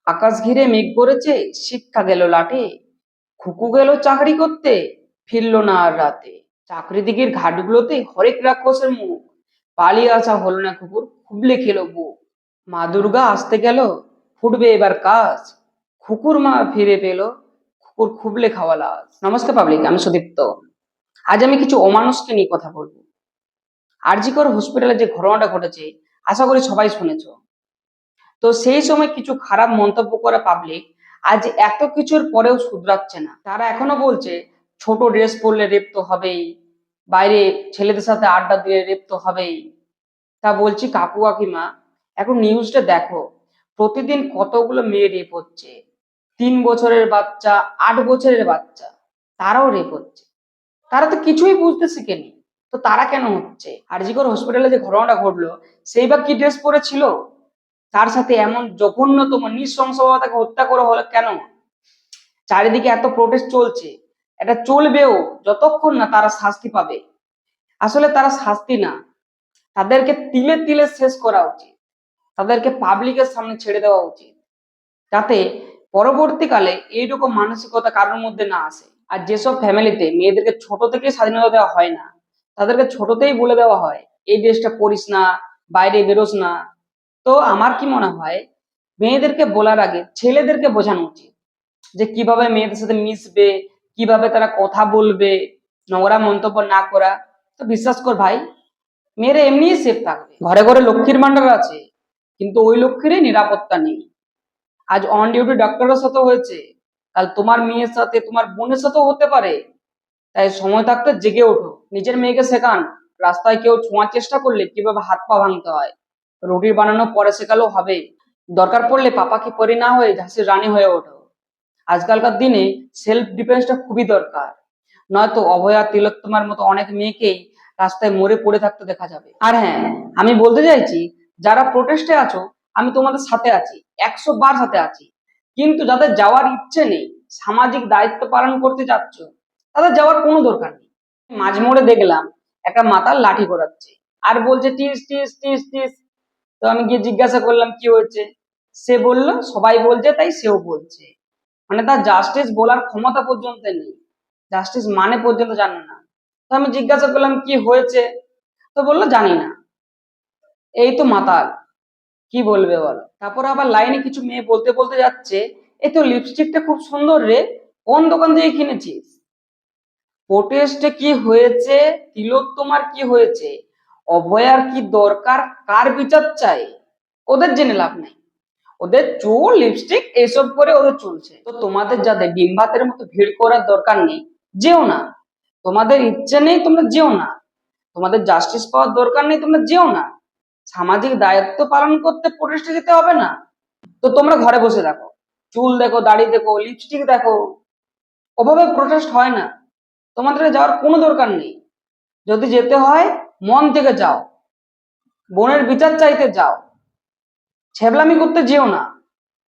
আকাশ ঘিরে মেঘ করেছে, শিক্ষা গেল লাটে, খুকু গেল চাকরি করতে, ফিরল না আর রাতে। চাকরি দিঘির ঘাটগুলোতে হরেক রাক্ষসের মুখ, পালিয়ে আসা হলো না কুকুর, খুবলে খেলো বুক। মা দুর্গা আসতে গেল, ফুটবে এবার কাজ, খুকুর মা ফিরে পেল, কুকুর খুবলে খাওয়া লাজ। নমস্কার পাবলিক, আমি সুদীপ্ত। আজ আমি কিছু অমানুষকে নিয়ে কথা বলবো। আরজি কর হসপিটালে যে ঘটনাটা ঘটেছে, আশা করি সবাই শুনেছো। তো সেই সময় কিছু খারাপ মন্তব্য করা পাবলিক আজ এত কিছুর পরেও শুধরাচ্ছে না। তারা এখনো বলছে ছোট ড্রেস পরলে রেপ তো হবেই, বাইরে ছেলেদের সাথে আড্ডা দিয়ে রেপ তো হবেই। তা বলছি কাকু কাকিমা, এখন নিউজটা দেখো, প্রতিদিন কতগুলো মেয়ে রেপ হচ্ছে। 3 বছরের বাচ্চা, 8 বছরের বাচ্চা, তারাও রেপ হচ্ছে। তারা তো কিছুই বুঝতে শিখেনি, তো তারা কেন হচ্ছে? আরজিকর হসপিটালে যে ঘটনাটা ঘটলো, সেই বা কি ড্রেস পরেছিল? তার সাথে এমন জঘন্যতম নৃশংসভাবে তাকে হত্যা করা হলো কেন? চারিদিকে এত প্রোটেস্ট চলছে, এটা চলবেও যতক্ষণ না তারা শাস্তি পাবে। আসলে তারা শাস্তি না, তাদেরকে তিলে তিলে শেষ করা উচিত, তাদেরকে পাবলিকের সামনে ছেড়ে দেওয়া উচিত, যাতে পরবর্তীকালে এইরকম মানসিকতা কারোর মধ্যে না আসে। আর যেসব ফ্যামিলিতে মেয়েদেরকে ছোট থেকে স্বাধীনতা দেওয়া হয় না, তাদেরকে ছোটতেই বলে দেওয়া হয় এই ড্রেসটা পরিস না, বাইরে বেরোস না, তো আমার কি মনে হয় মেয়েদেরকে বলার আগে ছেলেদেরকে বোঝানো উচিত যে কিভাবে মেয়েদের সাথে মিশবে, কিভাবে তারা কথা বলবে, নোংরা মন্তব্য না করা। তো বিশ্বাস কর ভাই, মেয়েরা এমনিই সেফ থাকবে। ঘরে ঘরে লক্ষ্মীর ভান্ডার আছে, কিন্তু ওই লক্ষ্মীরই নিরাপত্তা নেই। আজ অন ডিউটি ডাক্তারের সাথে হয়েছে, কাল তোমার মেয়ের সাথে, তোমার বোনের সাথেও হতে পারে। তাই সময় থাকতে জেগে ওঠো, নিজের মেয়েকে শেখান। রাস্তায় কেউ ছোঁয়ার চেষ্টা করলে কিভাবে হাত পা ভাঙতে হয়, রুটি বানানো পরে শেখালেও হবে। দরকার পড়লে পাপাকে পরি না হয়ে ঝাঁসির রানী হয়ে ওঠো। আজকালকার দিনে সেলফ ডিফেন্সটা খুবই দরকার, নয়তো অভয়া তিলোত্তমার মতো অনেক মেয়েকেই রাস্তায় মরে পড়ে থাকতে দেখা যাবে। আর হ্যাঁ, আমি বলতে চাইছি, যারা প্রোটেস্টে আছো, আমি তোমাদের সাথে আছি, 100 বার সাথে আছি। কিন্তু যাদের যাওয়ার ইচ্ছে নেই, সামাজিক দায়িত্ব পালন করতে যাচ্ছ, তাদের যাওয়ার কোনো দরকার নেই। মাঝ মোড়ে দেখলাম একটা মাতাল লাঠি ঘোরাচ্ছে আর বলছে টিস টিস টিস টিস। তো আমি গিয়ে জিজ্ঞাসা করলাম কি হয়েছে। সে বলল সবাই বলছে তাই সেও বলছে। মানে তার জাস্টিস বলার ক্ষমতা পর্যন্ত নেই, জাস্টিস মানে পর্যন্ত জানে না। তো আমি জিজ্ঞাসা করলাম কি হয়েছে, তো বললো জানি না। এই তো মাতাল, কি বলবে বলো? তারপর আবার লাইনে কিছু মেয়ে বলতে বলতে যাচ্ছে, এই তো লিপস্টিকটা খুব সুন্দর রে, কোন দোকান থেকে কিনেছিস? প্রোটেস্টে কি হয়েছে, তিলোত্তমার কি হয়েছে, অভয়ার কি দরকার, কার বিচার চাই? ওদের জেনে লাভ নেই, ওদের চুল লিপস্টিক এসব করে ওদের চলছে। তো তোমাদের যাদের ডিম ভাতের মতো ভিড় করার দরকার নেই, যেও না। তোমাদের ইচ্ছে নেই, তোমরা যেও না। তোমাদের জাস্টিস পাওয়ার দরকার নেই, তোমরা যেও না। সামাজিক দায়িত্ব পালন করতে প্রোটেস্টে যেতে হবে না, তো তোমরা ঘরে বসে দেখো, চুল দেখো, দাড়ি দেখো, লিপস্টিক দেখো। ওভাবে প্রোটেস্ট হয় না, তোমাদের যাওয়ার কোনো দরকার নেই। যদি যেতে হয় মন থেকে যাও, বোনের বিচার চাইতে যাও, ছ্যাবলামি করতে যেও না।